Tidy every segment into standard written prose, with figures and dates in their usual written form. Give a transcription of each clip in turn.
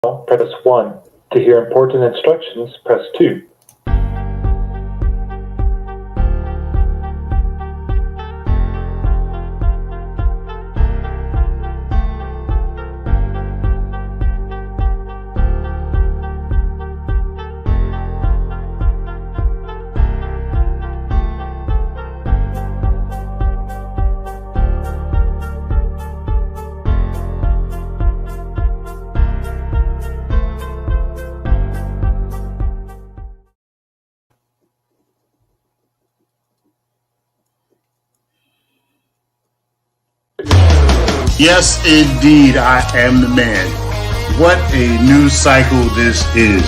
press 1. To hear important instructions, press 2. Yes, indeed, I am the man. What a news cycle this is.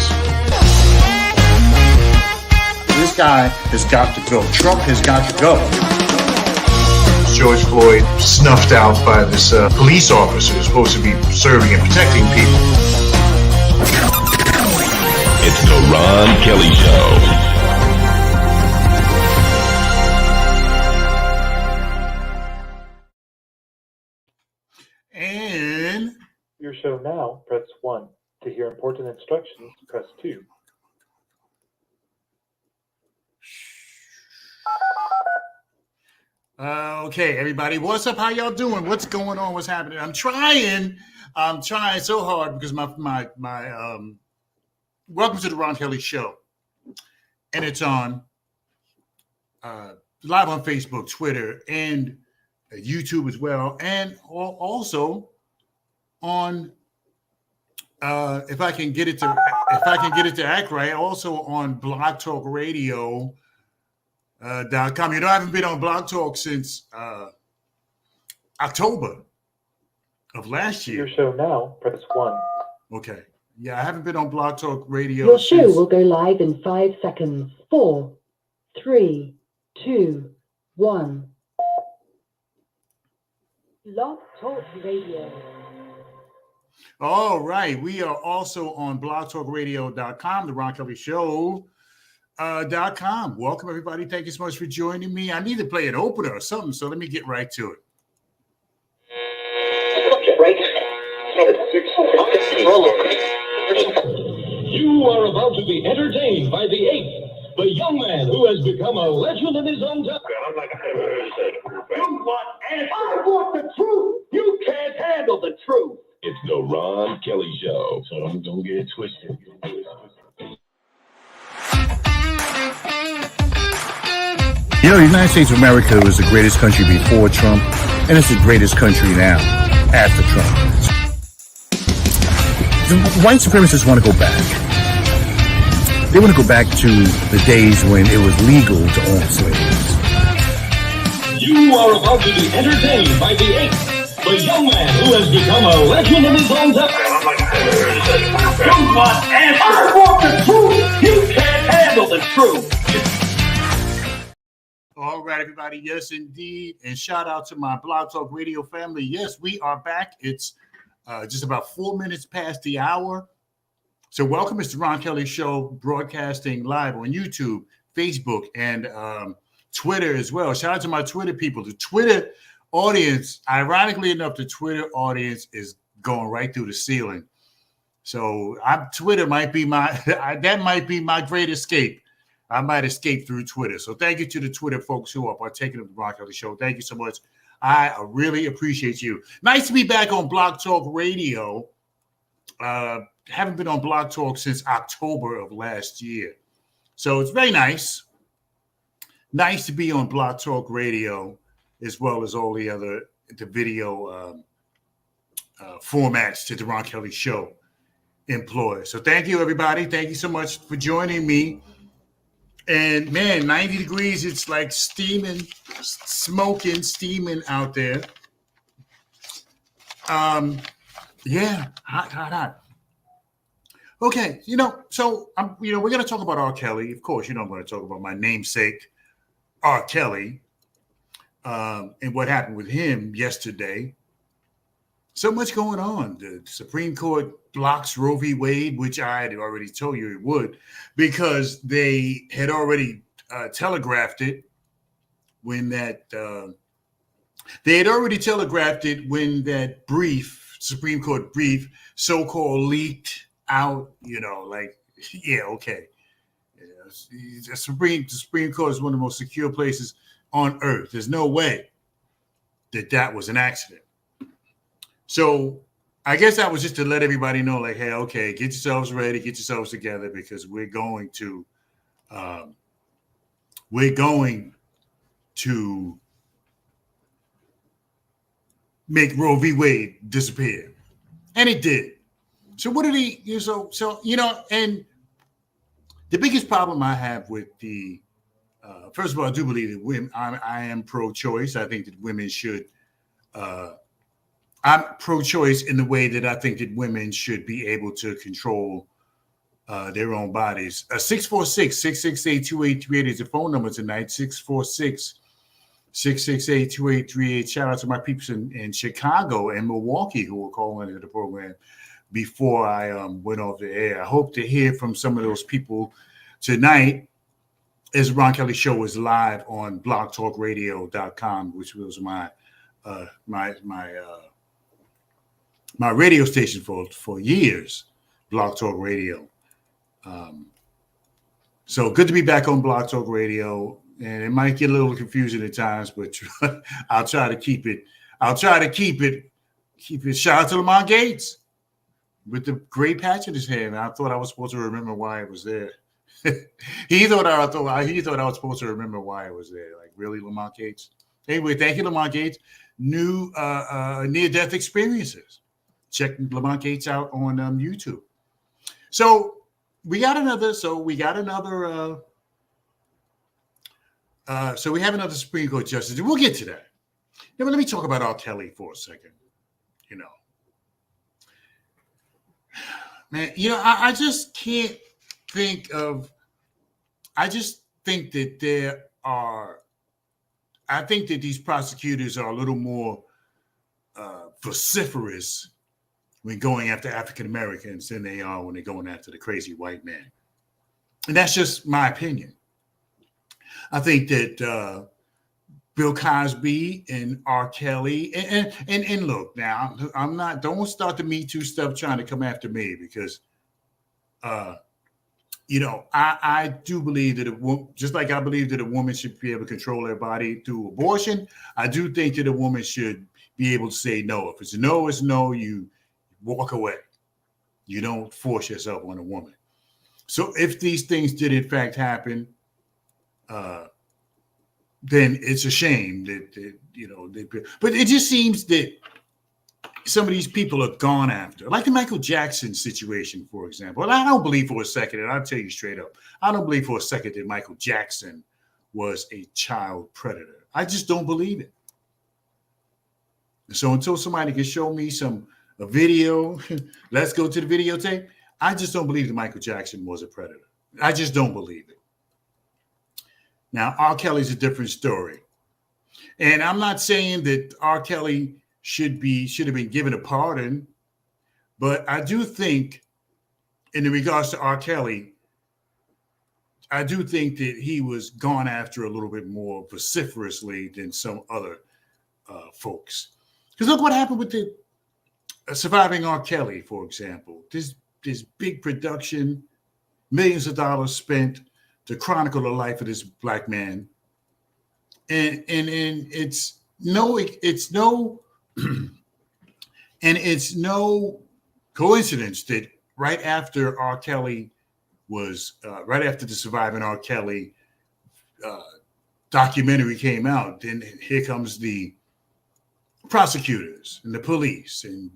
This guy has got to go. Trump has got to go. George Floyd snuffed out by this police officer who's supposed to be serving and protecting people. It's the Ron Kelly Show. And Your show now, press 1. To hear important instructions, press 2. Okay, everybody, what's up? How y'all doing? What's going on? What's happening? I'm trying so hard because my welcome to the Ron Kelly Show, and it's on live on Facebook, Twitter, and YouTube as well, and also on if I can get it to act right, also on Blog Talk Radio. .com. You know, I haven't been on Blog Talk since October of last year. Your show now, press 1. Okay. Yeah, I haven't been on Blog Talk Radio. Your show will go live in 5 seconds. 4, 3, 2, 1. Blog Talk Radio. All right. We are also on blogtalkradio.com, the Ron Kelly Show. .com. Welcome, everybody. Thank you so much for joining me. I need to play an opener or something, so let me get right to it. You are about to be entertained by the eighth, the young man who has become a legend in his own time. You want answers? I want the truth. You can't handle the truth. It's the Ron Kelly Show. So don't get it twisted. You know, the United States of America was the greatest country before Trump, and it's the greatest country now after Trump. The white supremacists want to go back. They want to go back to the days when it was legal to own slaves. You are about to be entertained by the eighth, the young man who has become a legend in his own time. You want answers? I want the truth. You can't handle the truth. All right, everybody. Yes, indeed. And shout out to my Blog Talk Radio family. Yes, we are back. It's just about 4 minutes past the hour. So welcome. It's the Ron Kelly Show, broadcasting live on YouTube, Facebook, and Twitter as well. Shout out to my Twitter people. The Twitter audience, ironically enough, the Twitter audience is going right through the ceiling. So Twitter might be that might be my great escape. I might escape through Twitter. So thank you to the Twitter folks who are partaking of the Ron Kelly Show. Thank you so much. I really appreciate you. Nice to be back on Blog Talk Radio. Haven't been on Blog Talk since October of last year. So it's very nice. Nice to be on Blog Talk Radio, as well as all the video formats that the Ron Kelly Show employs. So thank you, everybody. Thank you so much for joining me. And man, 90 degrees, it's like steaming out there. Yeah, hot. Okay, so we're going to talk about R. Kelly. Of course, I'm going to talk about my namesake, R. Kelly, and what happened with him yesterday. So much going on. The Supreme Court blocks Roe v. Wade, which I had already told you it would, because they had already telegraphed it when that brief Supreme Court brief, so-called leaked out, like, yeah, okay. The Supreme Court is one of the most secure places on earth. There's no way that was an accident. So I guess that was just to let everybody know, like, hey, okay, get yourselves ready, get yourselves together, because we're going to make Roe v. Wade disappear. And it did. So what did he, and the biggest problem I have with first of all, I do believe that women, I am pro-choice. I think that women should, I'm pro-choice in the way that I think that women should be able to control their own bodies. 646-668-2838 is the phone number tonight, 646-668-2838. Shout out to my peeps in Chicago and Milwaukee who were calling into the program before I went off the air. I hope to hear from some of those people tonight as Ron Kelly Show is live on blogtalkradio.com, which was my radio station for years, Blog Talk Radio. So good to be back on Blog Talk Radio, and it might get a little confusing at times, but I'll try to keep it. Shout out to Lamont Gates with the great patch in his hand. I thought I was supposed to remember why it was there. He thought I was supposed to remember why it was there. Like, really, Lamont Gates? Anyway, thank you, Lamont Gates. New near-death experiences. Check Lamont Gates out on YouTube. So we have another Supreme Court justice. We'll get to that. Now, let me talk about R. Kelly for a second. Man, I just can't think of. I just think that I think that these prosecutors are a little more vociferous when going after African Americans than they are when they're going after the crazy white man. And that's just my opinion. I think that Bill Cosby and R. Kelly and look, now don't start the Me Too stuff trying to come after me, because I do believe that just like I believe that a woman should be able to control her body through abortion, I do think that a woman should be able to say no. If it's no, it's no. You walk away. You don't force yourself on a woman. So if these things did in fact happen, then it's a shame that but it just seems that some of these people are gone after, like the Michael Jackson situation, for example. And I don't believe for a second, and I'll tell you straight up, I don't believe for a second that Michael Jackson was a child predator. I just don't believe it. So until somebody can show me a video, let's go to the videotape. I just don't believe that Michael Jackson was a predator. I just don't believe it. Now, R. Kelly's a different story. And I'm not saying that R. Kelly should have been given a pardon, but I do think, in regards to R. Kelly, I do think that he was gone after a little bit more vociferously than some other folks. Because look what happened with the Surviving R. Kelly, for example. This big production, millions of dollars spent to chronicle the life of this black man, and it's no coincidence that right after R. Kelly was right after the Surviving R. Kelly documentary came out, then here comes the prosecutors and the police and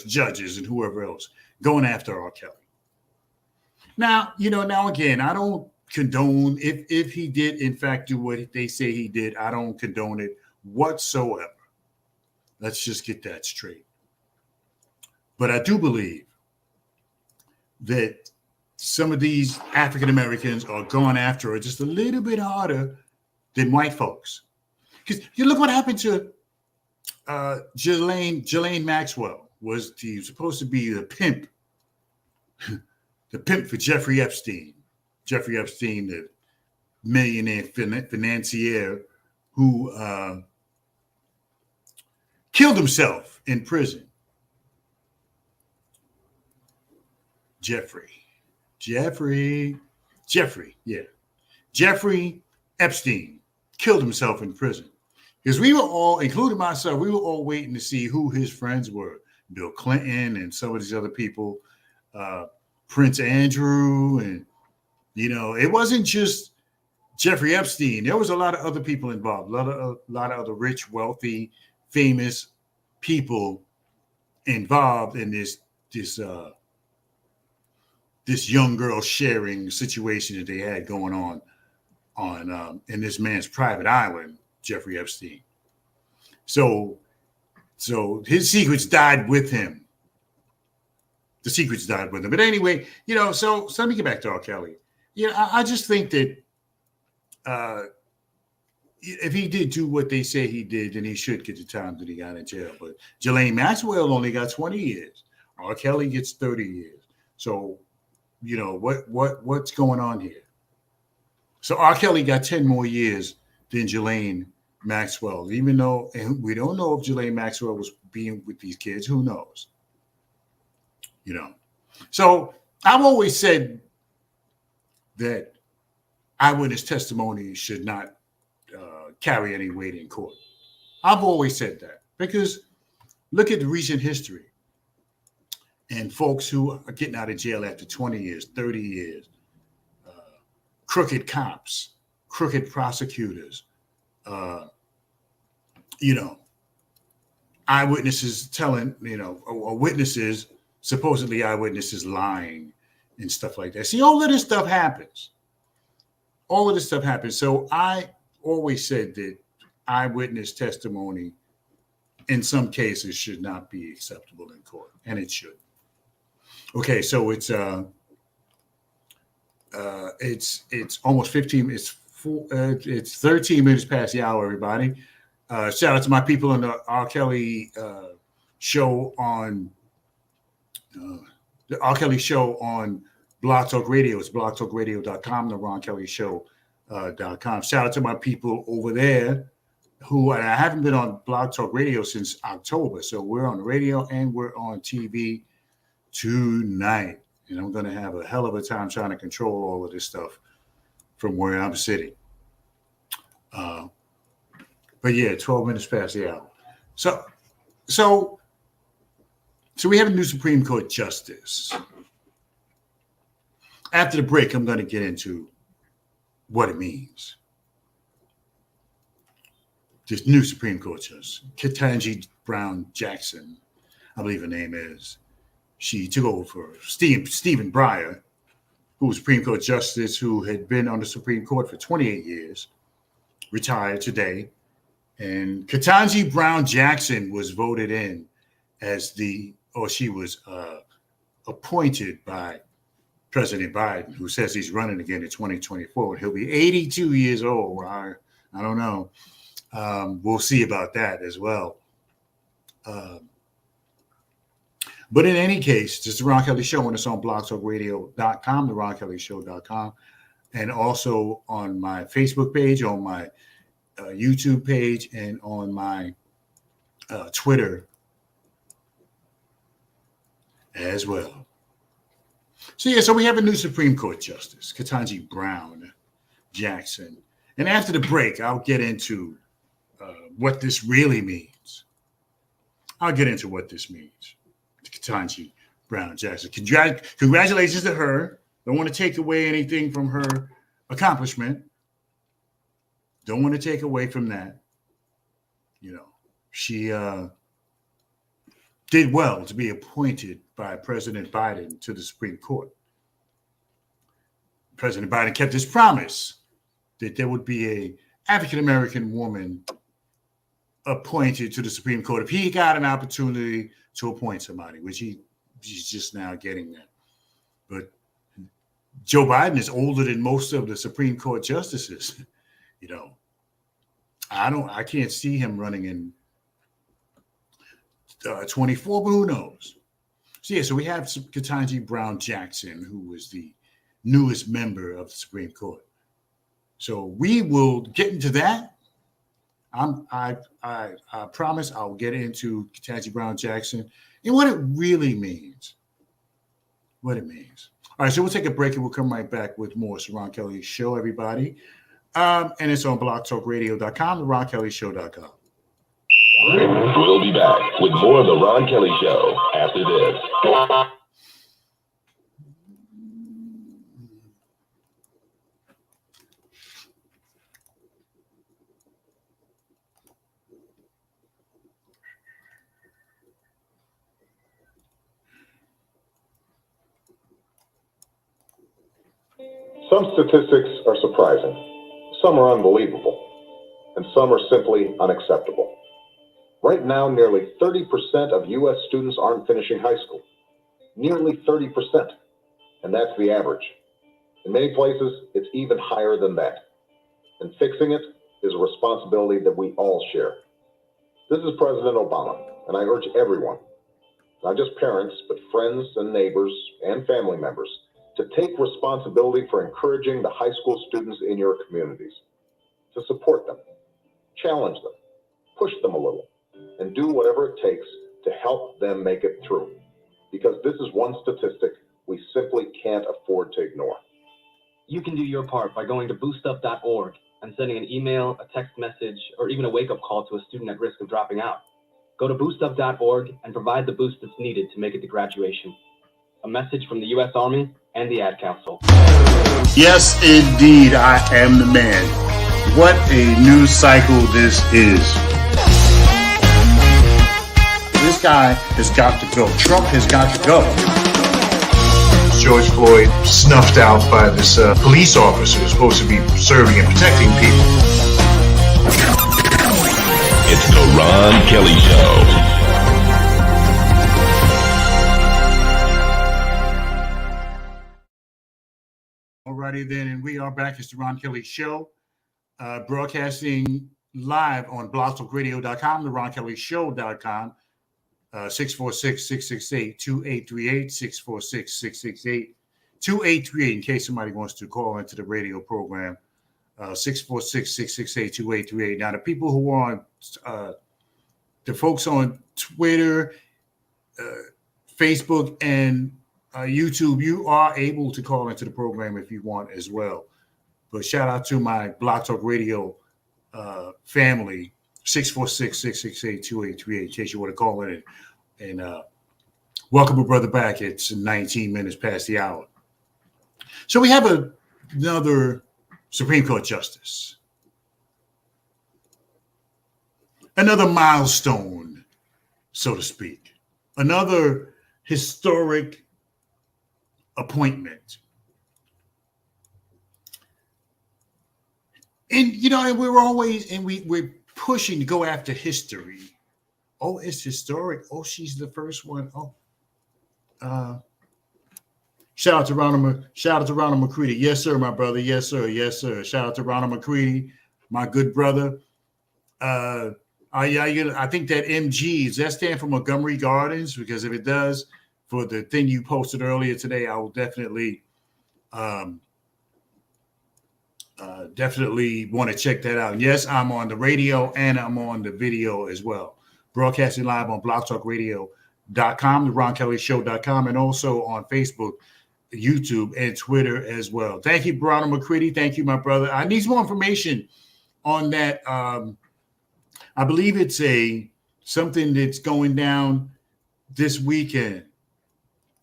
judges and whoever else going after R. Kelly. Now again, I don't condone if he did in fact do what they say he did. I don't condone it whatsoever. Let's just get that straight. But I do believe that some of these African Americans are going after it just a little bit harder than white folks. Because you look what happened to Ghislaine Maxwell. Was supposed to be the pimp for Jeffrey Epstein. Jeffrey Epstein, the millionaire financier who killed himself in prison Jeffrey Epstein killed himself in prison. Because we were all, including myself, we were all waiting to see who his friends were. Bill Clinton and some of these other people, Prince Andrew. And, it wasn't just Jeffrey Epstein. There was a lot of other people involved, a lot of other rich, wealthy, famous people involved in this young girl sharing situation that they had going on in this man's private island, Jeffrey Epstein. So his secrets died with him. The secrets died with him. But anyway, so let me get back to R. Kelly. I just think that if he did do what they say he did, then he should get the time that he got in jail. But Ghislaine Maxwell only got 20 years. R. Kelly gets 30 years. So, what's going on here? So R. Kelly got 10 more years than Ghislaine Maxwell, even though, and we don't know if Ghislaine Maxwell was being with these kids. Who knows? So I've always said that eyewitness testimony should not carry any weight in court. I've always said that because look at the recent history and folks who are getting out of jail after 20 years, 30 years, crooked cops, crooked prosecutors, eyewitnesses telling, or witnesses, supposedly eyewitnesses lying and stuff like that. See, all of this stuff happens. So I always said that eyewitness testimony in some cases should not be acceptable in court, and it should. Okay, so it's almost 15. It's 13 minutes past the hour. Everybody, shout out to my people on the R. Kelly show on the R. Kelly show on Blog Talk Radio. It's blogtalkradio.com, the Ron Kelly Show.com. Shout out to my people over there who, and I haven't been on Blog Talk Radio since October. So we're on the radio and we're on TV tonight. And I'm going to have a hell of a time trying to control all of this stuff from where I'm sitting. But yeah, 12 minutes past the hour. So we have a new Supreme Court justice. After the break, I'm going to get into what it means. This new Supreme Court justice, Ketanji Brown Jackson, I believe her name is. She took over for Stephen Breyer, who was Supreme Court justice who had been on the Supreme Court for 28 years, retired today. And Ketanji Brown Jackson was voted in as she was appointed by President Biden, who says he's running again in 2024. He'll be 82 years old. I don't know. We'll see about that as well. But in any case, this is the Ron Kelly Show, and it's on blogtalkradio.com, the RonKellyShow.com, and also on my Facebook page, on my YouTube page, and on my Twitter as well. So we have a new Supreme Court justice, Ketanji Brown Jackson. And after the break, I'll get into what this really means. Ketanji Brown Jackson. Congratulations to her. Don't want to take away anything from her accomplishment. Don't want to take away from that. She did well to be appointed by President Biden to the Supreme Court. President Biden kept his promise that there would be an African-American woman appointed to the Supreme Court if he got an opportunity to appoint somebody, which he's just now getting that. But Joe Biden is older than most of the Supreme Court justices. I can't see him running in 24, but who knows? So we have Ketanji Brown Jackson, who is the newest member of the Supreme Court. So we will get into that. I promise I'll get into Ketanji Brown Jackson and what it really means. what it means. All right, so we'll take a break and we'll come right back with more. It's the Ron Kelly Show, everybody. And it's on blogtalkradio.com, the RonKellyShow.com. We'll be back with more of the Ron Kelly Show after this. Some statistics are surprising, some are unbelievable, and some are simply unacceptable. Right now, nearly 30% of U.S. students aren't finishing high school. Nearly 30%. And that's the average. In many places, it's even higher than that. And fixing it is a responsibility that we all share. This is President Obama, and I urge everyone, not just parents, but friends and neighbors and family members, to take responsibility for encouraging the high school students in your communities, to support them, challenge them, push them a little, and do whatever it takes to help them make it through. Because this is one statistic we simply can't afford to ignore. You can do your part by going to boostup.org and sending an email, a text message, or even a wake-up call to a student at risk of dropping out. Go to boostup.org and provide the boost that's needed to make it to graduation. A message from the U.S. Army and the Ad Council. Yes, indeed, I am the man. What a news cycle this is. This guy has got to go. Trump has got to go. George Floyd snuffed out by this police officer who's supposed to be serving and protecting people. It's the Ron Kelly Show. Alrighty then, and we are back. It's the Ron Kelly Show, broadcasting live on blogtalkradio.com, the RonKellyShow.com, 646-668-2838, 646-668-2838, in case somebody wants to call into the radio program, 646-668-2838. Now, the people who are on, the folks on Twitter, Facebook, and YouTube, you are able to call into the program if you want as well. But shout out to my Blog Talk Radio family, 646-668-2838, in case you want to call in and welcome a brother back. It's 19 minutes past the hour. So we have another Supreme Court justice, another milestone, so to speak, another historic appointment. And we're pushing to go after history. Oh, it's historic. Oh, she's the first one. Oh, shout out to Ronald McCready. Yes, sir, my brother. Yes, sir. Yes, sir. Shout out to Ronald McCready, my good brother. I think that MG, does that stand for Montgomery Gardens? Because if it does, for the thing you posted earlier today, I will definitely want to check that out. Yes, I'm on the radio and I'm on the video as well. Broadcasting live on blogtalkradio.com, the RonKellyShow.com, and also on Facebook, YouTube, and Twitter as well. Thank you, Ronald McCready. Thank you, my brother. I need some more information on that. I believe it's something that's going down this weekend.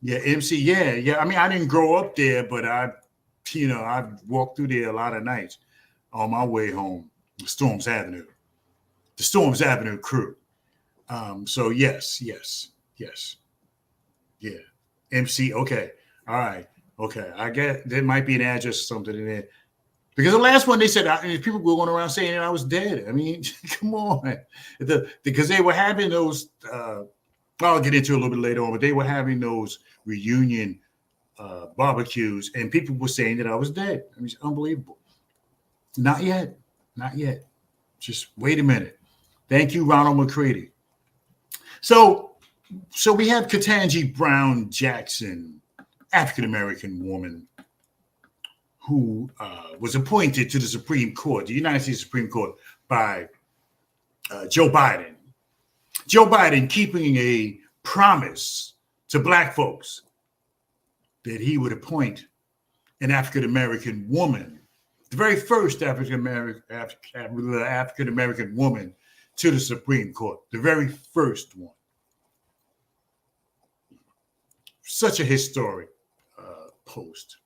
Yeah, MC. Yeah. I mean, I didn't grow up there, but I've walked through there a lot of nights on my way home. The Storms Avenue crew. So yes. Yeah. MC. Okay. All right. Okay. I get there might be an address or something in there. Because the last one they said, people were going around saying that I was dead. I mean, come on. Because they were having those, I'll get into it a little bit later on, but they were having those reunion barbecues, and people were saying that I was dead. I mean, it's unbelievable. Not yet. Just wait a minute. Thank you, Ronald McCready. So we have Ketanji Brown Jackson, African-American woman who was appointed to the Supreme Court, the United States Supreme Court, by Joe Biden. Joe Biden keeping a promise to Black folks. that he would appoint an African American woman, the very first African American woman to the Supreme Court, the very first one. Such a historic post.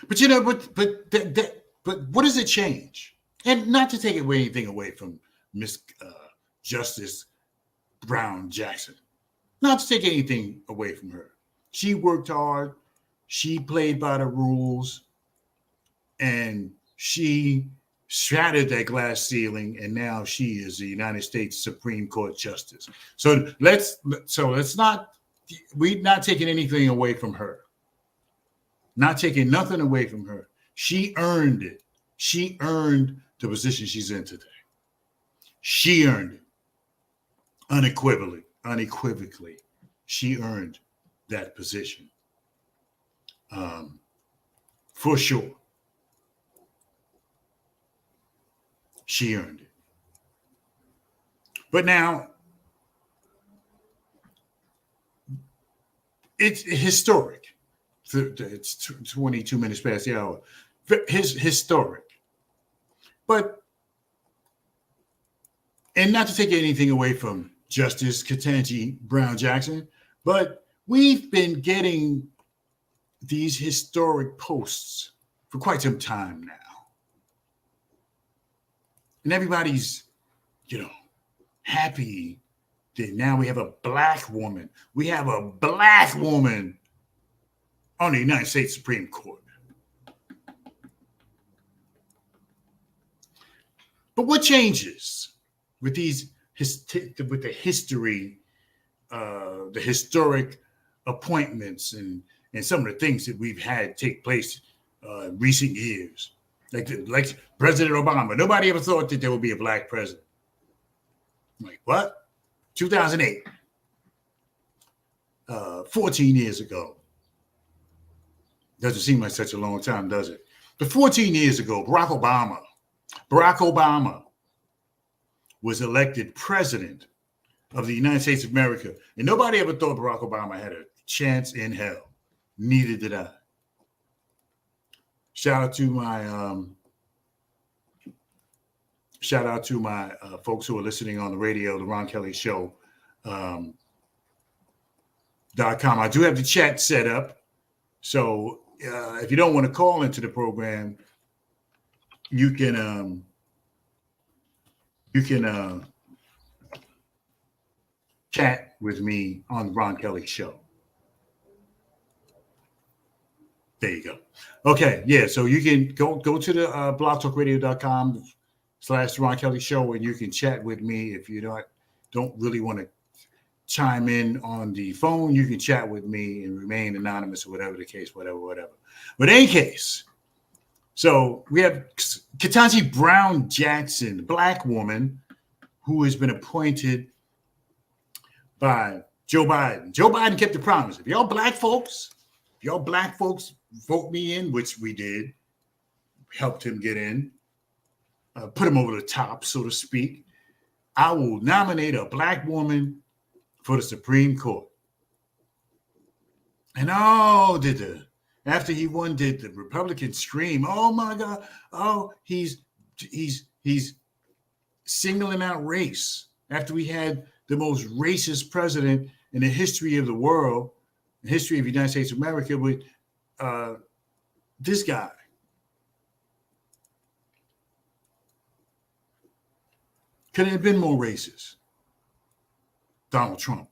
But you know, but what does it change? And not to take anything away from Miss Justice Brown Jackson, not to take anything away from her. She worked hard, she played by the rules, and she shattered that glass ceiling, and now she is the United States Supreme Court Justice. So let's not, we're not taking anything away from her. Not taking nothing away from her. She earned it. She earned the position she's in today. She earned it. Unequivocally. She earned that position. For sure. She earned it. But now, it's historic. It's 22 minutes past the hour. Historic. But, and not to take anything away from Justice Ketanji Brown Jackson, but we've been getting these historic posts for quite some time now. And everybody's, happy that now we have a black woman. We have a black woman on the United States Supreme Court. But what changes with these with the history, the historic appointments and some of the things that we've had take place in recent years? Like President Obama. Nobody ever thought that there would be a black president. Like, what? 2008. 14 years ago. Doesn't seem like such a long time, does it? But 14 years ago, Barack Obama was elected president of the United States of America. And nobody ever thought Barack Obama had a chance in hell. Neither did I. Shout out to my folks who are listening on the radio, the Ron Kelly Show. .com. I do have the chat set up. So if you don't want to call into the program, you can chat with me on the Ron Kelly Show. There you go. Okay, yeah. So you can go to the blogtalkradio.com/Ron Kelly Show, and you can chat with me. If you don't really want to chime in on the phone, you can chat with me and remain anonymous or whatever the case, whatever. But in any case, so we have Ketanji Brown Jackson, the black woman who has been appointed by Joe Biden. Joe Biden kept the promise. If y'all black folks vote me in, which we did, helped him get in, put him over the top, so to speak, I will nominate a black woman for the Supreme Court. And after he won, did the Republicans scream, "Oh my God, oh, he's singling out race," after we had the most racist president in the history of the world, the history of the United States of America, with this guy. Could it have been more racist? Donald Trump.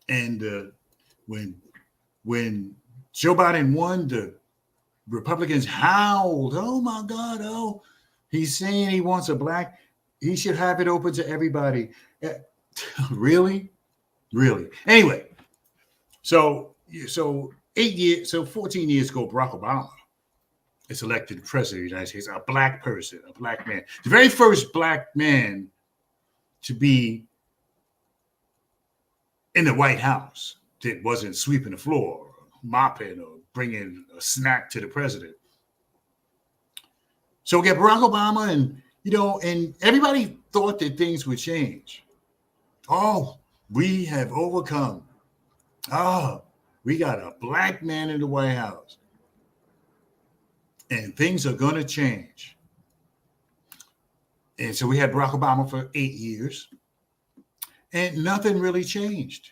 And when Joe Biden won, the Republicans howled, "Oh my God, oh, he's saying he wants he should have it open to everybody." Really? Anyway, so 14 years ago, Barack Obama is elected president of the United States, a black person, a black man, the very first black man to be in the White House that wasn't sweeping the floor, or mopping, or bringing a snack to the president. So we got Barack Obama, and and everybody thought that things would change. Oh, we have overcome Oh, we got a black man in the White House. And things are going to change. And so we had Barack Obama for 8 years. And nothing really changed.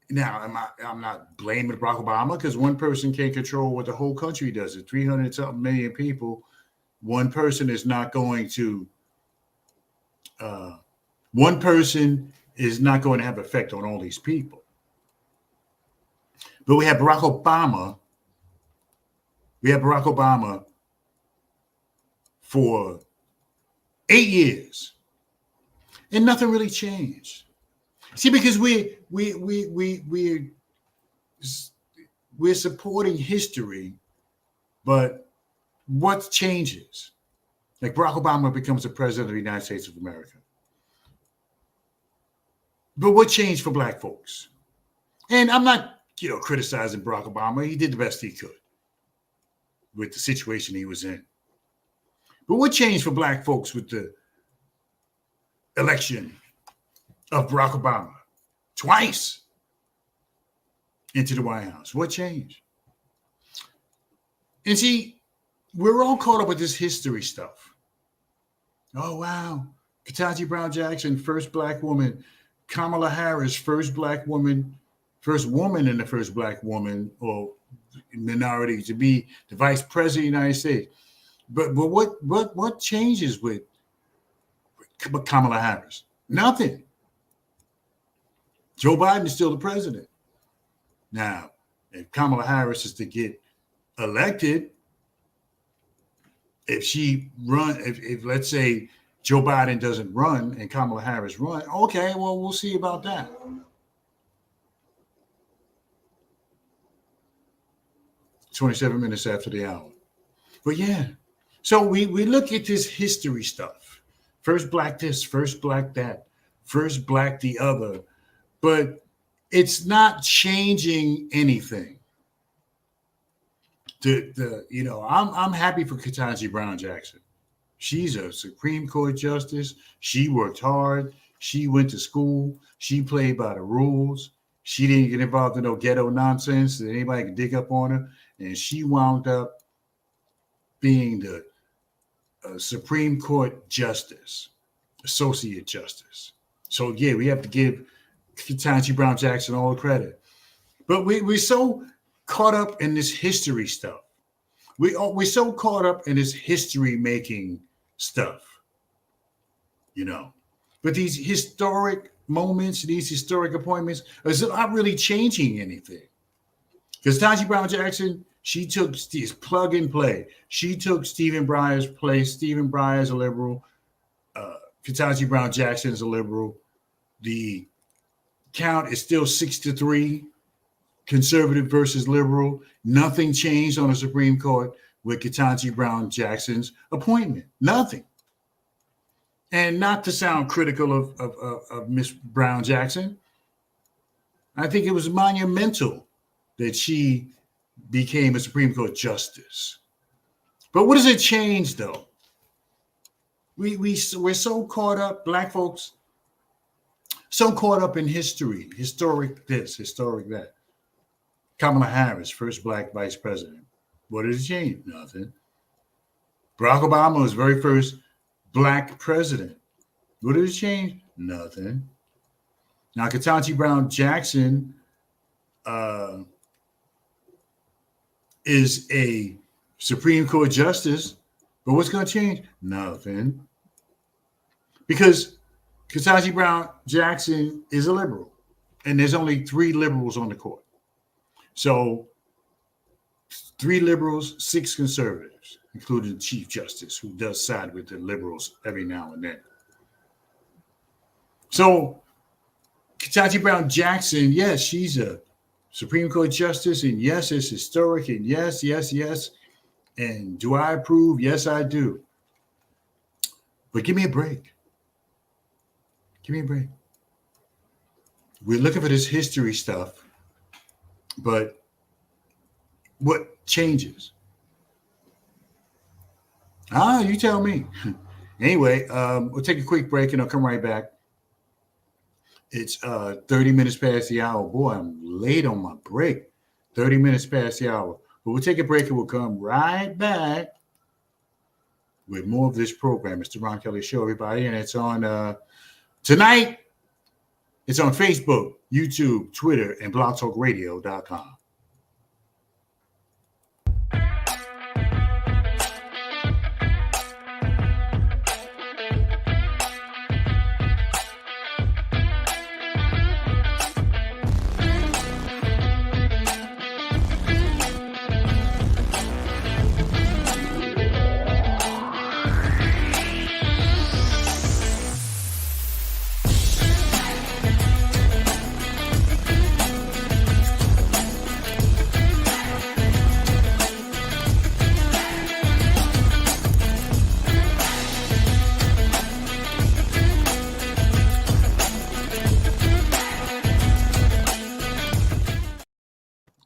Now, I'm not blaming Barack Obama because one person can't control what the whole country does. It's 300-something million people. One person is not going to have effect on all these people. But we have Barack Obama. We had Barack Obama for 8 years. And nothing really changed. See, because we're supporting history, but what changes? Like Barack Obama becomes the president of the United States of America. But what changed for black folks? And I'm not, criticizing Barack Obama. He did the best he could with the situation he was in. But what changed for black folks with the election of Barack Obama twice into the White House? What changed? And see, we're all caught up with this history stuff. Oh, wow. Ketanji Brown Jackson, first black woman. Kamala Harris, first woman and the first black woman or minority to be the vice president of the United States. But what changes with Kamala Harris? Nothing. Joe Biden is still the president. Now, if Kamala Harris is to get elected, if let's say Joe Biden doesn't run and Kamala Harris run, okay, well, we'll see about that. It's 27 minutes after the hour. But yeah, so we look at this history stuff. First black this, first black that, first black the other. But it's not changing anything. I'm happy for Ketanji Brown Jackson. She's a Supreme Court justice. She worked hard. She went to school. She played by the rules. She didn't get involved in no ghetto nonsense that anybody could dig up on her. And she wound up being the Supreme Court justice, associate justice. So, yeah, we have to give Ketanji Brown Jackson all the credit. But we're so caught up in this history stuff. We're so caught up in this history-making stuff, But these historic moments, these historic appointments, are not really changing anything. Because Ketanji Brown Jackson, she took this plug and play. She took Stephen Breyer's place. Stephen Breyer's a liberal. Ketanji Brown Jackson is a liberal. The count is still 6-3, conservative versus liberal. Nothing changed on the Supreme Court with Ketanji Brown Jackson's appointment. Nothing. And not to sound critical of Miss Brown Jackson, I think it was monumental that she became a Supreme Court justice. But what does it change, though? We're so caught up, black folks, so caught up in history, historic this, historic that. Kamala Harris, first black vice president. What did it change? Nothing. Barack Obama was very first black president. What did it change? Nothing. Now, Ketanji Brown Jackson is a Supreme Court justice, but what's going to change? Nothing. Because Ketanji Brown Jackson is a liberal, and there's only 3 liberals on the court. So 3 liberals, 6 conservatives, including the Chief Justice, who does side with the liberals every now and then. So Ketanji Brown Jackson, yes, she's a Supreme Court justice, and yes, it's historic, and yes. And do I approve? Yes, I do. But give me a break. Give me a break. We're looking for this history stuff, but what changes? You tell me. Anyway, we'll take a quick break and I'll come right back. It's 30 minutes past the hour. Boy, I'm late on my break. 30 minutes past the hour. But we'll take a break and we'll come right back with more of this program. It's the Ron Kelly Show, everybody. And it's on tonight. It's on Facebook, YouTube, Twitter, and blogtalkradio.com.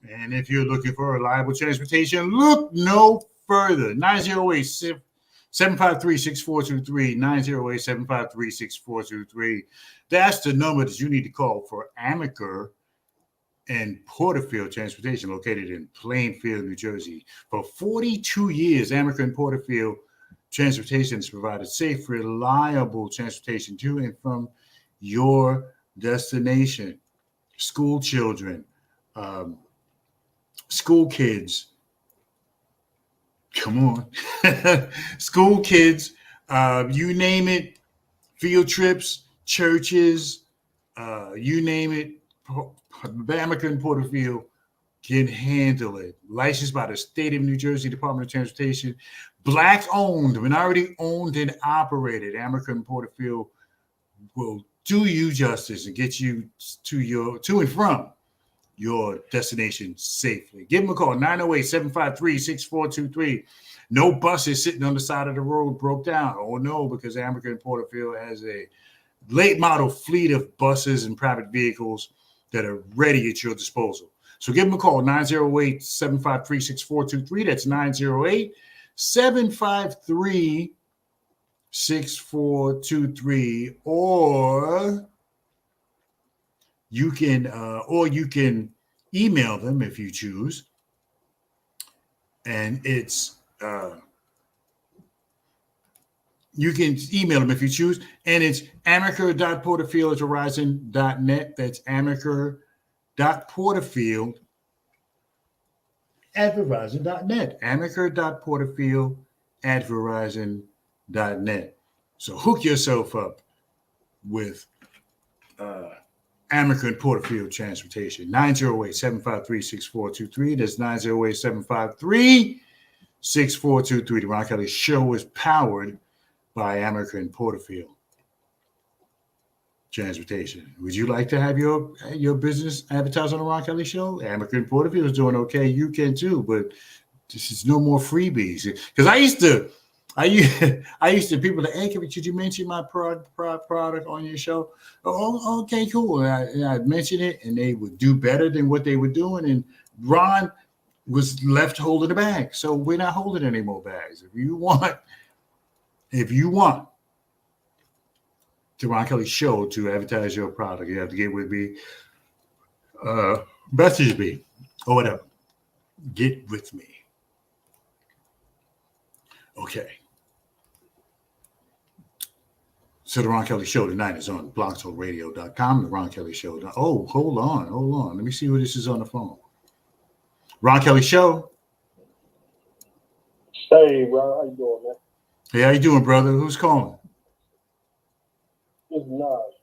And if you're looking for reliable transportation, look no further. 908-753-6423, 908-753-6423. That's the number that you need to call for Amaker and Porterfield Transportation, located in Plainfield, New Jersey. For 42 years, Amaker and Porterfield Transportation has provided safe, reliable transportation to and from your destination. School children, school kids, come on, school kids, you name it, field trips, churches, you name it, Amaker and Porterfield can handle it. Licensed by the state of New Jersey Department of Transportation, Black owned, minority owned and operated. Amaker and Porterfield will do you justice and get you to and from your destination safely. Give them a call, 908-753-6423. No buses sitting on the side of the road broke down. Oh, no, because Amaker and Porterfield has a late model fleet of buses and private vehicles that are ready at your disposal. So give them a call, 908-753-6423. That's 908-753-6423. You can email them if you choose. And it's you can email them if you choose. And it's amaker.porterfield@verizon.net. That's amaker.porterfield@verizon.net. amaker.porterfield@verizon.net. So hook yourself up with Amaker and Porterfield Transportation, 908-753-6423. That's 908-753-6423. The Ron Kelly Show is powered by Amaker and Porterfield Transportation. Would you like to have your business advertised on the Ron Kelly Show? Amaker and Porterfield is doing okay. You can too, but this is no more freebies. Because I used to people that, hey, could you mention my product on your show? Oh, okay, cool. And I'd mention it, and they would do better than what they were doing. And Ron was left holding the bag. So we're not holding any more bags. If you want the Ron Kelly Show to advertise your product, you have to get with me, message me, or whatever. Get with me. Okay. So the Ron Kelly Show tonight is on blogtalkradio.com. The Ron Kelly Show. Oh, hold on. Let me see who this is on the phone. Ron Kelly Show. Hey, Ron, how you doing, man? Hey, how you doing, brother? Who's calling? It's Naj. All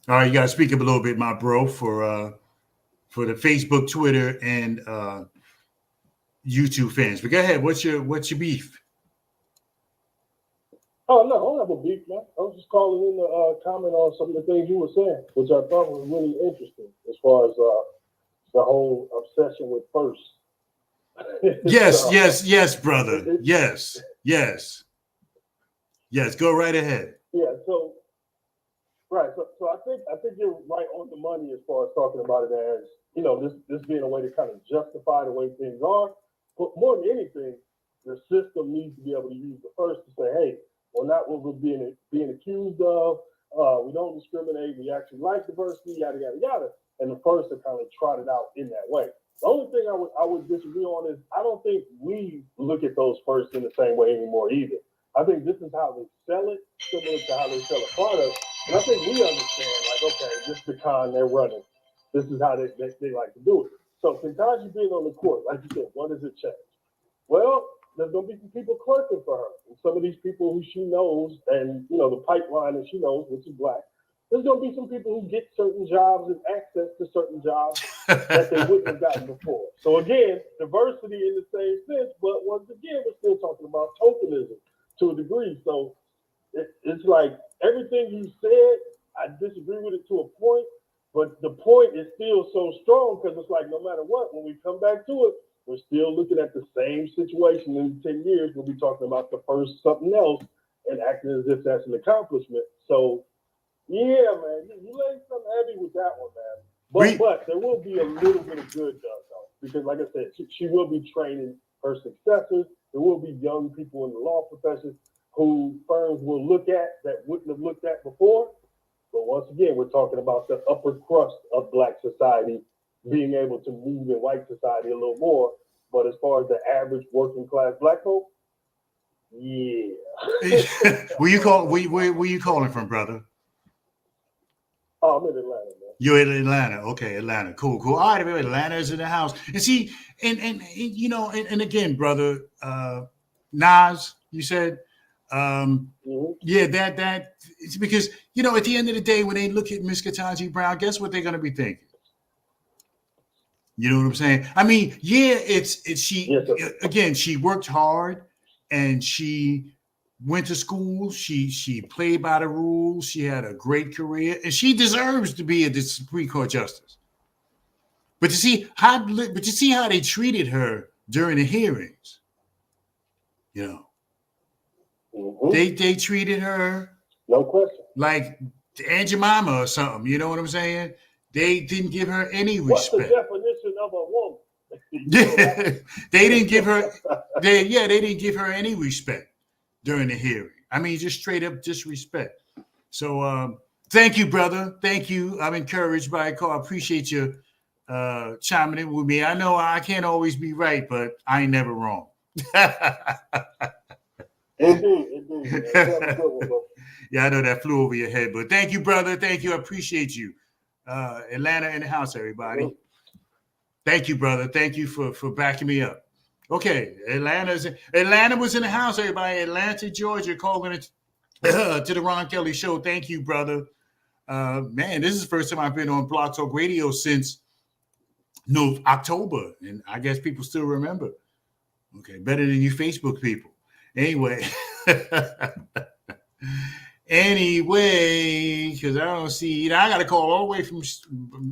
right, you got to speak up a little bit, my bro, for the Facebook, Twitter, and YouTube fans. But go ahead. What's your beef? Oh, no, I don't have a beef, man. I was just calling in to comment on some of the things you were saying, which I thought was really interesting as far as the whole obsession with first. Yes, brother. Yes. Go right ahead. Yeah, so I think you're right on the money as far as talking about it as, this being a way to kind of justify the way things are. But more than anything, the system needs to be able to use the first to say, hey, well, not what we're being accused of. We don't discriminate. We actually like diversity, yada, yada, yada. And the first to kind of trot it out in that way. The only thing I would disagree on is I don't think we look at those first in the same way anymore either. I think this is how they sell it, similar to how they sell a product. And I think we understand, like, okay, this is the con they're running. This is how they like to do it. So Ketanji being on the court, like you said, what does it change? Well, there's going to be some people clerking for her. And some of these people who she knows and, you know, the pipeline that she knows, which is black, there's going to be some people who get certain jobs and access to certain jobs that they wouldn't have gotten before. So again, diversity in the same sense, but once again, we're still talking about tokenism to a degree. So it's like everything you said, I disagree with it to a point, but the point is still so strong because it's like no matter what, when we come back to it, we're still looking at the same situation in 10 years. We'll be talking about the first something else and acting as if that's an accomplishment. So, yeah, man, you laid something heavy with that one, man. But there will be a little bit of good done, though, because like I said, she will be training her successors. There will be young people in the law profession who firms will look at that wouldn't have looked at before. But once again, we're talking about the upper crust of Black society being able to move in white society a little more. But as far as the average working class Black folk, yeah. Where you calling from, brother? Oh, I'm in Atlanta, man. You're in Atlanta. Okay, Atlanta. Cool. All right, everybody. Atlanta's in the house. And see, and you know, and again, brother, Nas, you said, yeah, that it's because, you know, at the end of the day, when they look at Miss Ketanji Brown, guess what they're gonna be thinking? You know what I'm saying? I mean, yeah, it's she, yes, again, she worked hard and she went to school. She played by the rules. She had a great career and she deserves to be a Supreme Court justice. But you see how they treated her during the hearings. You know, they treated her, no question, like Aunt Jemima or something. You know what I'm saying? They didn't give her any respect. What's the definition of a woman? Yeah, they didn't give her. They didn't give her any respect during the hearing. I mean, just straight up disrespect. So, thank you, brother. Thank you. I'm encouraged by a call. I appreciate you chiming in with me. I know I can't always be right, but I ain't never wrong. Indeed. Yeah, I know that flew over your head, but thank you, brother. Thank you. I appreciate you. Atlanta in the house, everybody. Thank you, brother. Thank you for backing me up. Okay, Atlanta was in the house, everybody. Atlanta, Georgia, calling it to the Ron Kelly Show. Thank you, brother. Man, this is the first time I've been on Blog Talk Radio since October, and I guess people still remember. Okay, better than you Facebook people. Anyway, because I don't see, I got a call all the way from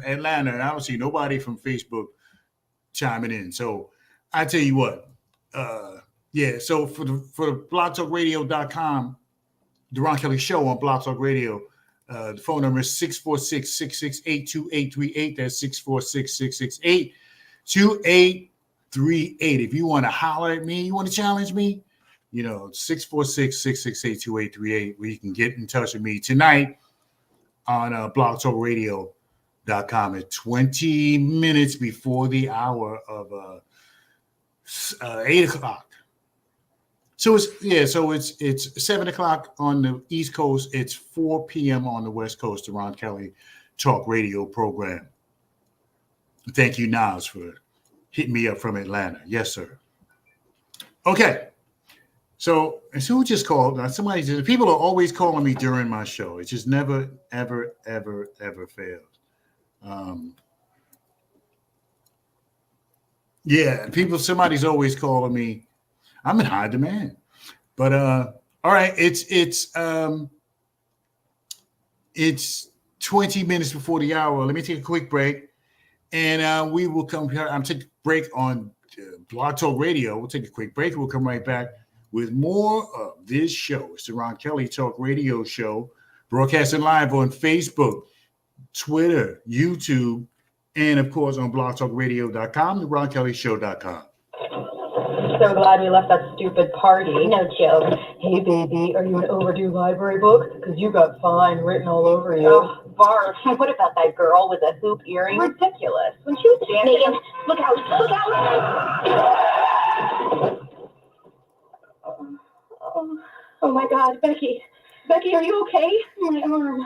Atlanta, and I don't see nobody from Facebook chiming in. So I tell you what, so for the blogtalkradio.com, the Ron Kelly Show on Blog Talk Radio, the phone number is 646-668-2838. That's 646-668-2838. If you want to holler at me, you want to challenge me, 646-668-2838, where you can get in touch with me tonight on blogtalkradio.com at 20 minutes before the hour of 8 o'clock. So it's 7 o'clock on the East Coast. It's 4 p.m. on the West Coast, the Ron Kelly Talk Radio program. Thank you, Nas, for hitting me up from Atlanta. Yes, sir. Okay. So, and who just called? People are always calling me during my show. It just never, ever, ever, ever fails. Somebody's always calling me. I'm in high demand. But all right, it's 20 minutes before the hour. Let me take a quick break, and we will come here. I'm taking a break on Blog Talk Radio. We'll take a quick break. We'll come right back with more of this show. It's the Ron Kelly Talk Radio Show, broadcasting live on Facebook, Twitter, YouTube, and of course on blogtalkradio.com, the RonKellyShow.com. so glad we left that stupid party. No joke. Hey, baby, are you an overdue library book? Because you got fine written all over you. Oh, Barb, what about that girl with the hoop earring? Ridiculous. When she was dancing... Megan, look out, look out! Oh my God, Becky. Becky, are you okay? My arm.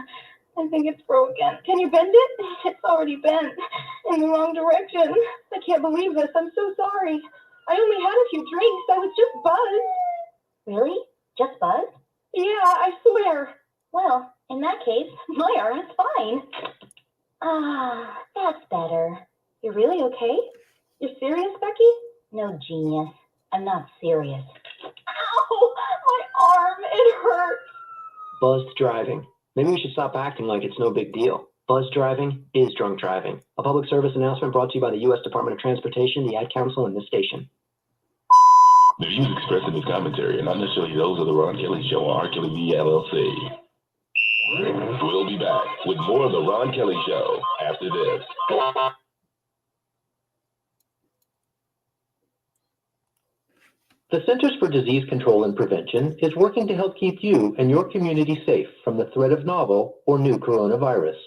I think it's broken. Can you bend it? It's already bent in the wrong direction. I can't believe this. I'm so sorry. I only had a few drinks. I was just buzzed. Really? Just buzzed? Yeah, I swear. Well, in that case, my arm is fine. Ah, that's better. You're really okay? You're serious, Becky? No, genius. I'm not serious. Ow! My arm, it hurts. Buzzed driving. Maybe we should stop acting like it's no big deal. Buzz driving is drunk driving. A public service announcement brought to you by the U.S. Department of Transportation, the Ad Council, and this station. The views expressed in this commentary are not necessarily those of the Ron Kelly Show or R. Kelly Media LLC. We'll be back with more of the Ron Kelly Show after this. The Centers for Disease Control and Prevention is working to help keep you and your community safe from the threat of novel or new coronavirus.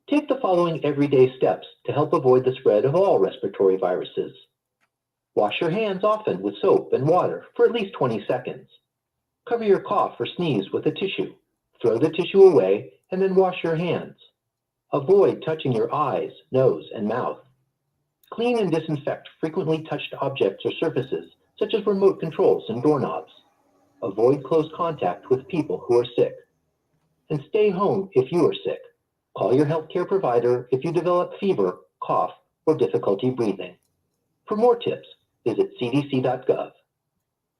Take the following everyday steps to help avoid the spread of all respiratory viruses. Wash your hands often with soap and water for at least 20 seconds. Cover your cough or sneeze with a tissue. Throw the tissue away and then wash your hands. Avoid touching your eyes, nose, and mouth. Clean and disinfect frequently touched objects or surfaces, such as remote controls and doorknobs. Avoid close contact with people who are sick. And stay home if you are sick. Call your healthcare provider if you develop fever, cough, or difficulty breathing. For more tips, visit cdc.gov.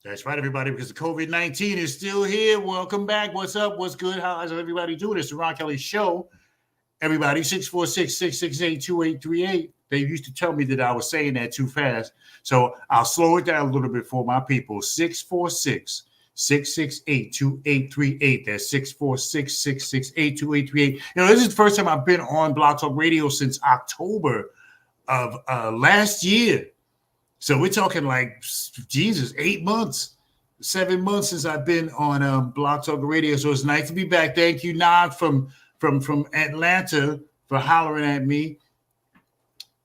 That's right, everybody, because the COVID-19 is still here. Welcome back. What's up? What's good? How's everybody doing? It's the Ron Kelly Show. Everybody, 646-668-2838. They used to tell me that I was saying that too fast. So I'll slow it down a little bit for my people. 646-668-2838. That's 646-668-2838. You know, this is the first time I've been on Blog Talk Radio since October of last year. So we're talking like, Jesus, 8 months, 7 months since I've been on Blog Talk Radio. So it's nice to be back. Thank you, Nad, from Atlanta for hollering at me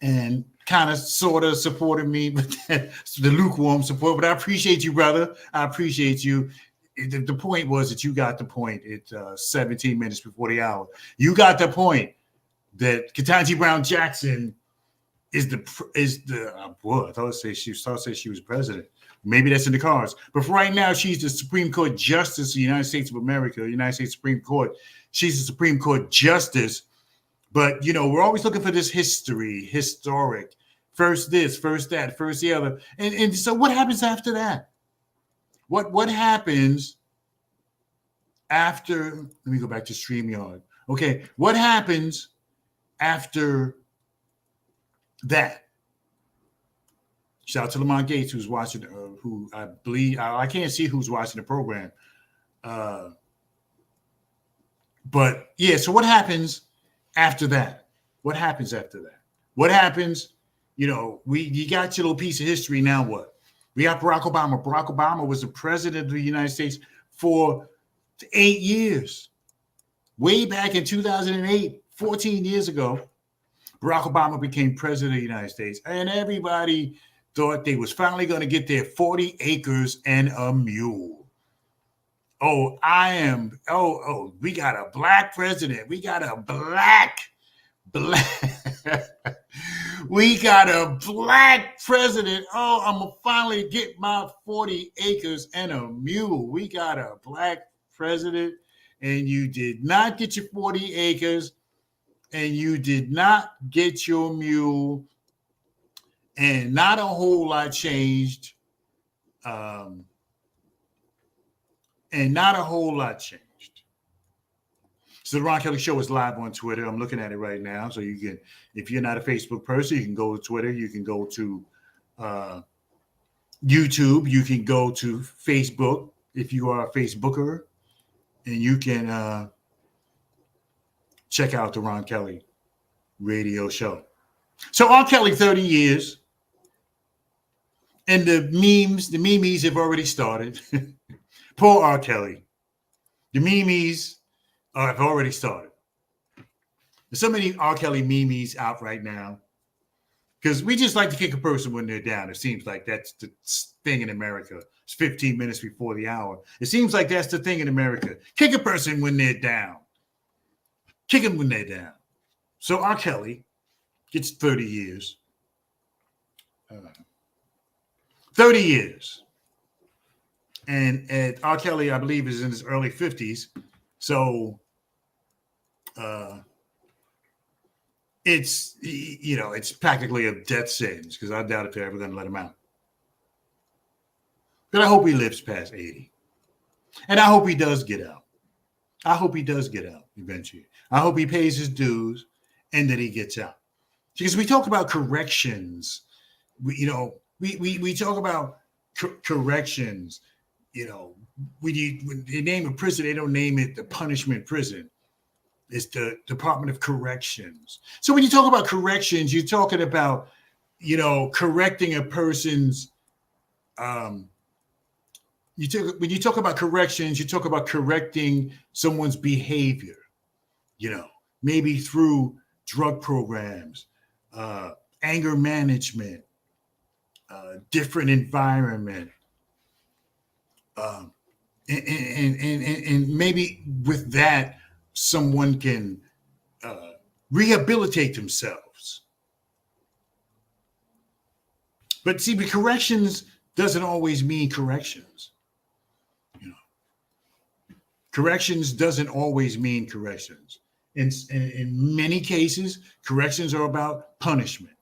and kind of sort of supported me with the lukewarm support. But I appreciate you, brother. I appreciate you. The point was that you got the point at 17 minutes before the hour. You got the point that Ketanji Brown Jackson is the I thought she was president. Maybe that's in the cards. But for right now, she's the Supreme Court Justice of the United States of America, the United States Supreme Court. She's the Supreme Court Justice. But, you know, we're always looking for this historic, first this, first that, first the other. And so what happens after that? What happens after, let me go back to StreamYard. Okay, what happens after that? Shout out to Lamont Gates, who's watching, who I believe, I can't see who's watching the program. But yeah, so what happens after that? What happens after that? What happens? You know, you got your little piece of history. Now what? We got Barack Obama. Barack Obama was the president of the United States for 8 years. Way back in 2008, 14 years ago, Barack Obama became president of the United States, and everybody thought they was finally going to get their 40 acres and a mule. We got a black president. We got a black. We got a black president. Oh, I'm going to finally get my 40 acres and a mule. We got a black president, and you did not get your 40 acres, and you did not get your mule, and not a whole lot changed. So the Ron Kelly Show is live on Twitter. I'm looking at it right now. So you can, if you're not a Facebook person, you can go to Twitter. You can go to YouTube. You can go to Facebook if you are a Facebooker. And you can check out the Ron Kelly Radio Show. So R. Kelly, 30 years. And the memes have already started. Poor R. Kelly. The memes have already started. There's so many R. Kelly memes out right now because we just like to kick a person when they're down. It seems like that's the thing in America. It's 15 minutes before the hour. It seems like that's the thing in America. Kick a person when they're down. Kick them when they're down. So R. Kelly gets 30 years. 30 years. And R. Kelly, I believe, is in his early 50s. So it's, you know, it's practically a death sentence because I doubt if they're ever going to let him out. But I hope he lives past 80. And I hope he does get out. I hope he does get out eventually. I hope he pays his dues and that he gets out. Because we talk about corrections. We talk about corrections. You know, when they name a prison, they don't name it the punishment prison. It's the Department of Corrections. So when you talk about corrections, you're talking about, you know, correcting a person's. When you talk about corrections, you talk about correcting someone's behavior. You know, maybe through drug programs, anger management, different environment. And maybe with that, someone can rehabilitate themselves. But see, the corrections doesn't always mean corrections. You know, corrections doesn't always mean corrections. In many cases, corrections are about punishment.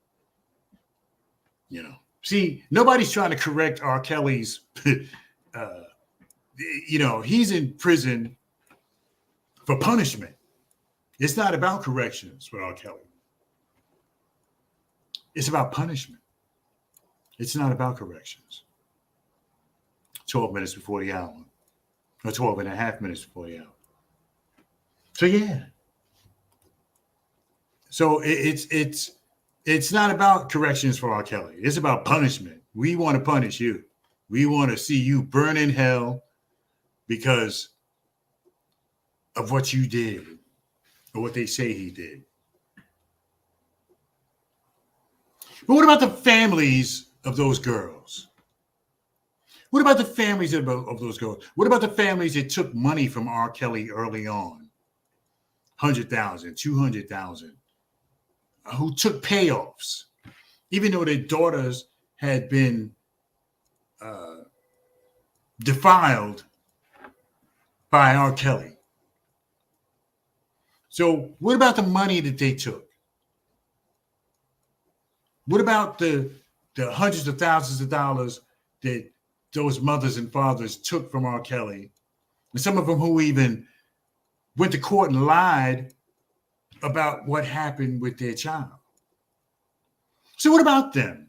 You know, see, nobody's trying to correct R. Kelly's. You know, he's in prison for punishment. It's not about corrections for R. Kelly. It's about punishment. It's not about corrections. 12 minutes before the hour, or 12 and a half minutes before the hour. So yeah. So it's not about corrections for R. Kelly. It's about punishment. We want to punish you. We want to see you burn in hell because of what you did or what they say he did. But what about the families of those girls? What about the families of those girls? What about the families that took money from R. Kelly early on? 100,000, 200,000, who took payoffs, even though their daughters had been defiled by R. Kelly. So what about the money that they took? What about the hundreds of thousands of dollars that those mothers and fathers took from R. Kelly? And some of them who even went to court and lied about what happened with their child. So what about them?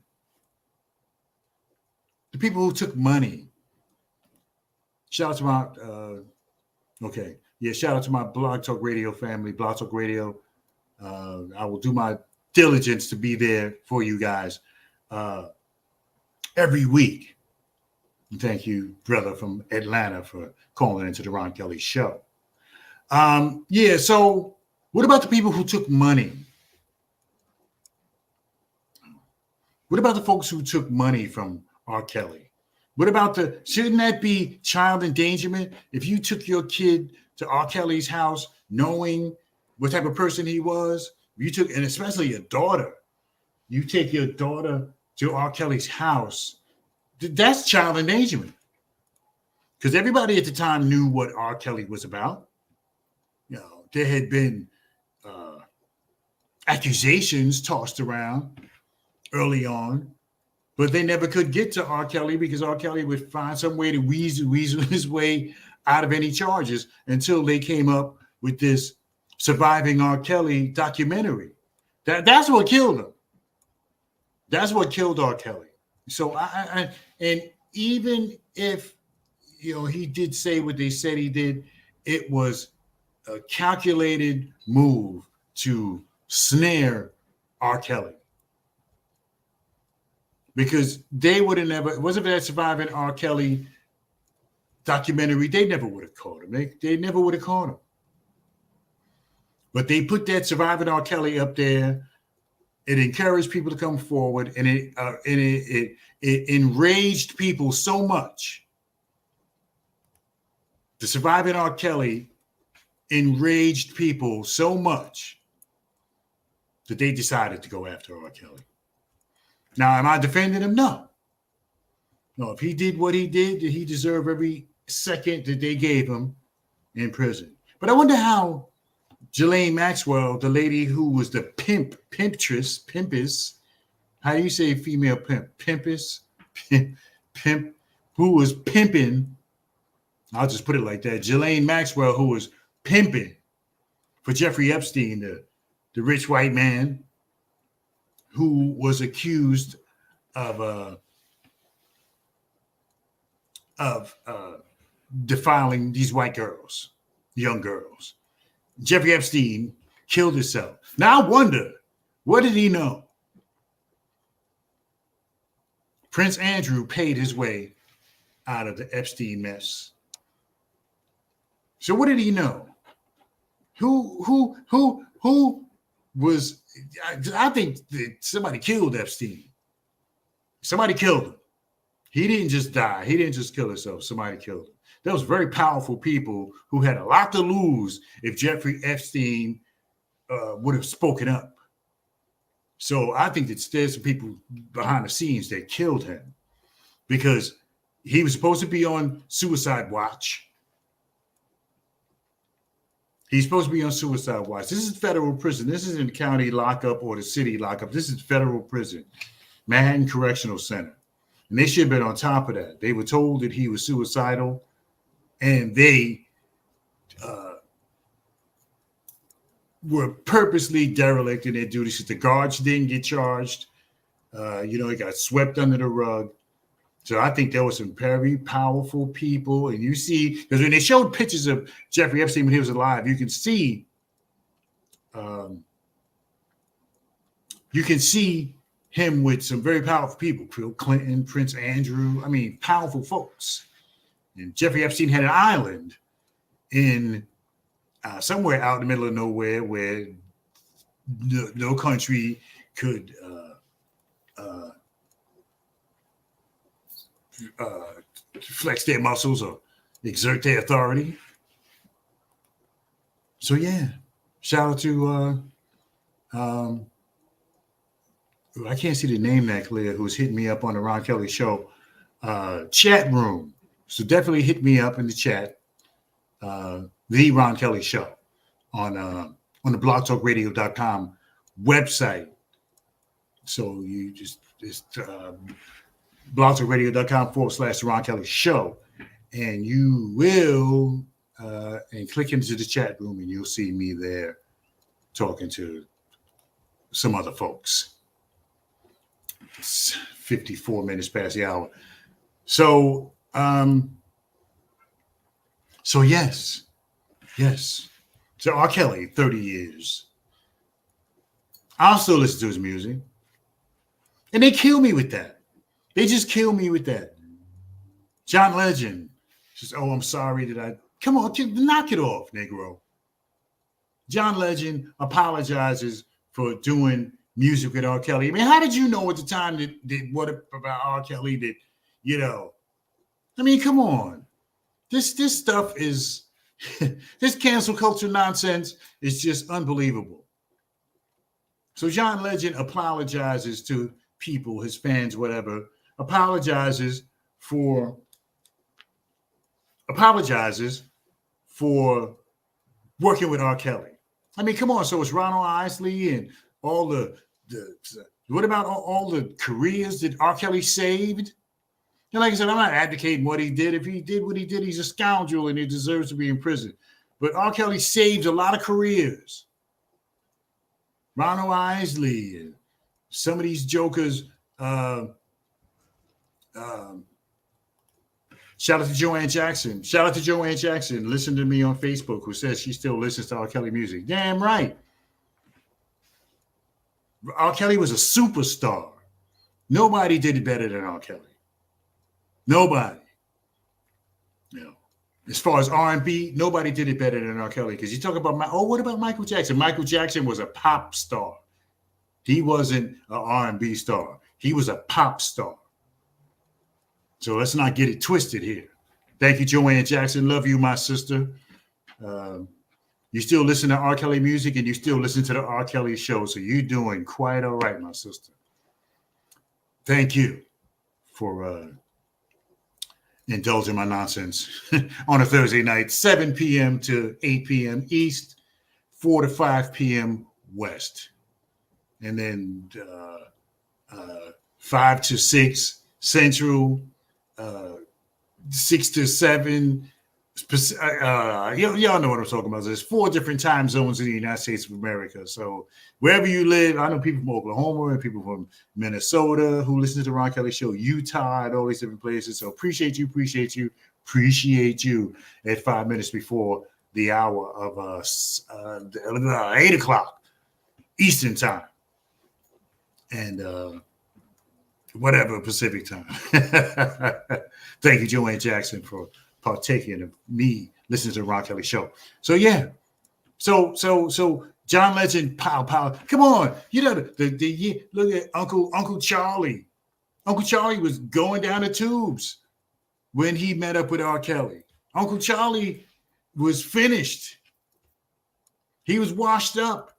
The people who took money. Shout out to my, shout out to my Blog Talk Radio family, Blog Talk Radio. I will do my diligence to be there for you guys every week. And thank you, brother from Atlanta, for calling into the Ron Kelly Show. So what about the people who took money? What about the folks who took money from R. Kelly? What about shouldn't that be child endangerment? If you took your kid to R. Kelly's house knowing what type of person he was, and especially your daughter, you take your daughter to R. Kelly's house, that's child endangerment. Because everybody at the time knew what R. Kelly was about. You know, there had been accusations tossed around early on, but they never could get to R. Kelly because R. Kelly would find some way to weasel his way out of any charges until they came up with this Surviving R. Kelly documentary. That's what killed him. That's what killed R. Kelly. So and even if he did say what they said he did, it was a calculated move to snare R. Kelly. because they would have never, it wasn't for that Surviving R. Kelly documentary, they never would have caught him. They never would have caught him. But they put that Surviving R. Kelly up there. It encouraged people to come forward, and it enraged people so much. The Surviving R. Kelly enraged people so much that they decided to go after R. Kelly. Now, am I defending him? No. No, if he did what he did, he deserved every second that they gave him in prison. But I wonder how Ghislaine Maxwell, the lady who was the pimpess, how do you say female pimp? Pimpess? Pimp, who was pimping, I'll just put it like that. Ghislaine Maxwell, who was pimping for Jeffrey Epstein, the rich white man who was accused of defiling these white girls, young girls. Jeffrey Epstein killed himself. Now I wonder, what did he know? Prince Andrew paid his way out of the Epstein mess. So what did he know? Who was, I think that somebody killed Epstein. Somebody killed him. He didn't just die. He didn't just kill himself. Somebody killed him. There was very powerful people who had a lot to lose if Jeffrey Epstein would have spoken up. So I think that there's some people behind the scenes that killed him because he was supposed to be on suicide watch. He's supposed to be on suicide watch. This is federal prison. This isn't the county lockup or the city lockup. This is federal prison, Manhattan Correctional Center. And they should have been on top of that. They were told that he was suicidal, and they were purposely derelict in their duties. The guards didn't get charged. It got swept under the rug. So I think there were some very powerful people. And you see, because when they showed pictures of Jeffrey Epstein when he was alive, you can see him with some very powerful people, Bill Clinton, Prince Andrew, powerful folks. And Jeffrey Epstein had an island in somewhere out in the middle of nowhere where no country could flex their muscles or exert their authority. So yeah, shout out to I can't see the name that clear, who's hitting me up on the Ron Kelly Show chat room. So definitely hit me up in the chat, the Ron Kelly Show on the blogtalkradio.com website. So you just blogtalkradio.com/the Ron Kelly Show, and you will and click into the chat room, and you'll see me there talking to some other folks. It's 54 minutes past the hour. So yes. So R. Kelly, 30 years. I'll still listen to his music. And they kill me with that. They just kill me with that. John Legend says, "Oh, I'm sorry that I..." Come on, knock it off, Negro. John Legend apologizes for doing music with R. Kelly. How did you know at the time that what about R. Kelly that, come on. This stuff is, this cancel culture nonsense is just unbelievable. So John Legend apologizes to people, his fans, whatever, apologizes for working with R. Kelly. Come on. So it's Ronald Isley and all the what about all the careers that R. Kelly saved? And like I said, I'm not advocating what he did. If he did what he did, he's a scoundrel and he deserves to be in prison. But R. Kelly saved a lot of careers. Ronald Isley and some of these jokers. Shout out to Joanne Jackson. Listen to me on Facebook, who says she still listens to R. Kelly music. Damn right. R. Kelly was a superstar. Nobody did it better than R. Kelly. Nobody. You know, as far as R&B, nobody did it better than R. Kelly. Because you talk about what about Michael Jackson? Michael Jackson was a pop star. He wasn't an R&B star. He was a pop star. So let's not get it twisted here. Thank you, Joanne Jackson. Love you, my sister. You still listen to R. Kelly music and you still listen to the R. Kelly show. So you're doing quite all right, my sister. Thank you for indulging my nonsense on a Thursday night, 7 p.m. to 8 p.m. East, 4 to 5 p.m. West. And then 5 to 6 Central, 6 to 7. Y'all know what I'm talking about. There's 4 different time zones in the United States of America. So wherever you live, I know people from Oklahoma and people from Minnesota who listen to the Ron Kelly Show, Utah, and all these different places. So appreciate you at 5 minutes before the hour of 8 o'clock Eastern time. And whatever Pacific time. Thank you, Joanne Jackson, for partaking of me listening to the Ron Kelly Show. So yeah, so John Legend, pow. Come on, you know the look at Uncle Charlie. Uncle Charlie was going down the tubes when he met up with R. Kelly. Uncle Charlie was finished. He was washed up.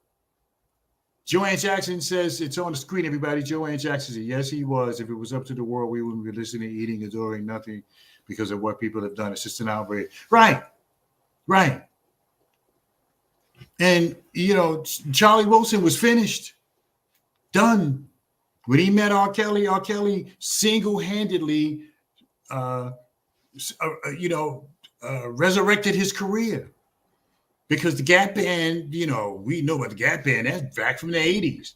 Joanne Jackson says it's on the screen, everybody. Joanne Jackson said, yes, he was. If it was up to the world, we wouldn't be listening, eating, adoring nothing because of what people have done. It's just an outbreak. Right. And, you know, Charlie Wilson was finished. Done. When he met R. Kelly single-handedly, resurrected his career. Because the Gap Band, you know, we know about the Gap Band. That's back from the 80s.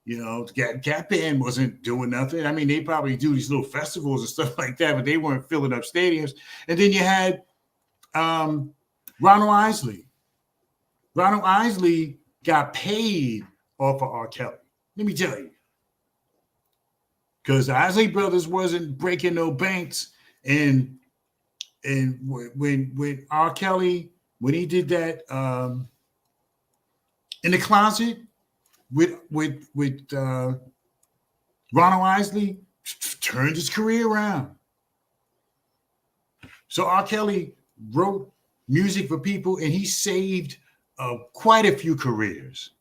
You know, the Gap Band wasn't doing nothing. I mean, they probably do these little festivals and stuff like that, but they weren't filling up stadiums. And then you had Ronald Isley. Ronald Isley got paid off of R. Kelly. Let me tell you. Because the Isley brothers wasn't breaking no banks. And when R. Kelly... when he did that in the closet with Ronald Isley, turned his career around. So R. Kelly wrote music for people, and he saved quite a few careers.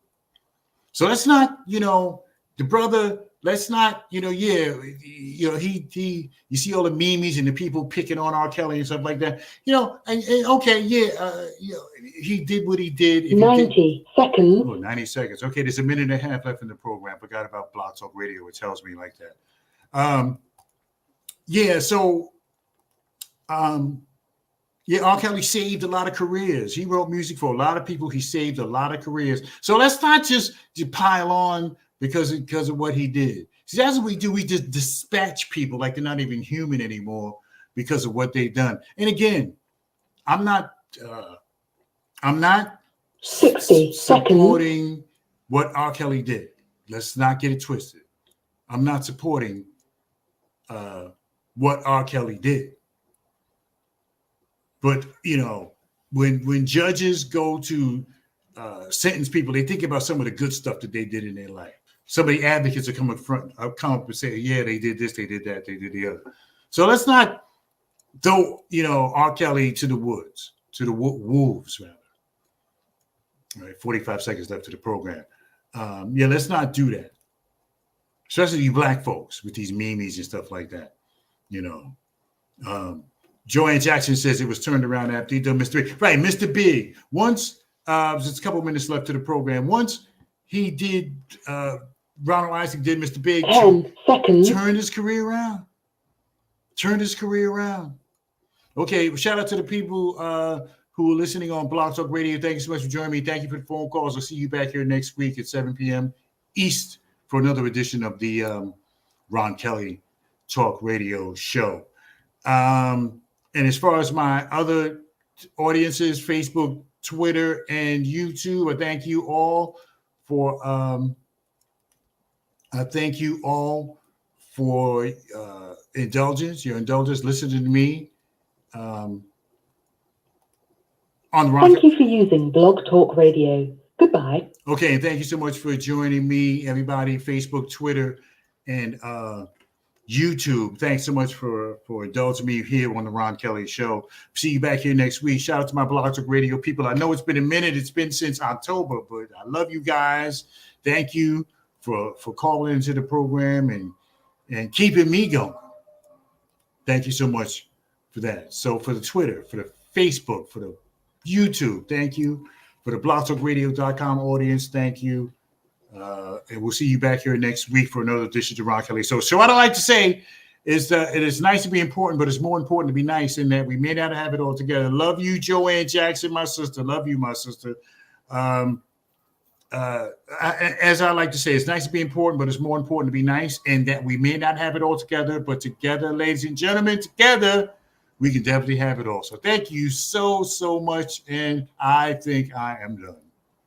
So let's not, you know, the brother. Let's not, you see all the memes and the people picking on R. Kelly and stuff like that. You know, he did what he did. 90 seconds. Oh, 90 seconds. Okay, there's a minute and a half left in the program. Forgot about Blog Talk Radio. It tells me like that. R. Kelly saved a lot of careers. He wrote music for a lot of people. He saved a lot of careers. So let's not just pile on because of what he did. See, that's what we do. We just dispatch people like they're not even human anymore because of what they've done. And again, I'm not 60 supporting seconds. what R. Kelly did. Let's not get it twisted. I'm not supporting what R. Kelly did. But, you know, when judges go to sentence people, they think about some of the good stuff that they did in their life. Some of the advocates are come up and say, yeah, they did this, they did that, they did the other. So let's not throw, R. Kelly to the woods, to the wolves, rather. All right, 45 seconds left to the program. Let's not do that. Especially you black folks with these memes and stuff like that, Joanne Jackson says it was turned around after he done Mr. Big. Right, Mr. Big. Once, there's a couple minutes left to the program. Once he did, Ronald Isaac did Mr. Big. 10 seconds. Turned his career around. Okay, shout out to the people who are listening on Blog Talk Radio. Thank you so much for joining me. Thank you for the phone calls. I'll see you back here next week at 7 p.m. East for another edition of the Ron Kelly Talk Radio Show. And as far as my other audiences, Facebook, Twitter, and YouTube, I thank you all for indulgence, your indulgence, listening to me. On the Ron. Thank you for using Blog Talk Radio. Goodbye. Okay, and thank you so much for joining me, everybody, Facebook, Twitter, and YouTube. Thanks so much for indulging me here on the Ron Kelly Show. See you back here next week. Shout out to my Blog Talk Radio people. I know it's been a minute. It's been since October, but I love you guys. Thank you for calling into the program and keeping me going. Thank you so much for that. So for the Twitter, for the Facebook, for the YouTube, thank you. For the blogtalkradio.com audience, thank you. And we'll see you back here next week for another edition of the Ron Kelly. So what I like to say is that it is nice to be important, but it's more important to be nice in that we may not have it all together. Love you, Joanne Jackson, my sister. Love you, my sister. As I like to say, it's nice to be important, but it's more important to be nice, and that we may not have it all together, but together, ladies and gentlemen, together, we can definitely have it all. So thank you so much, and I think I am done.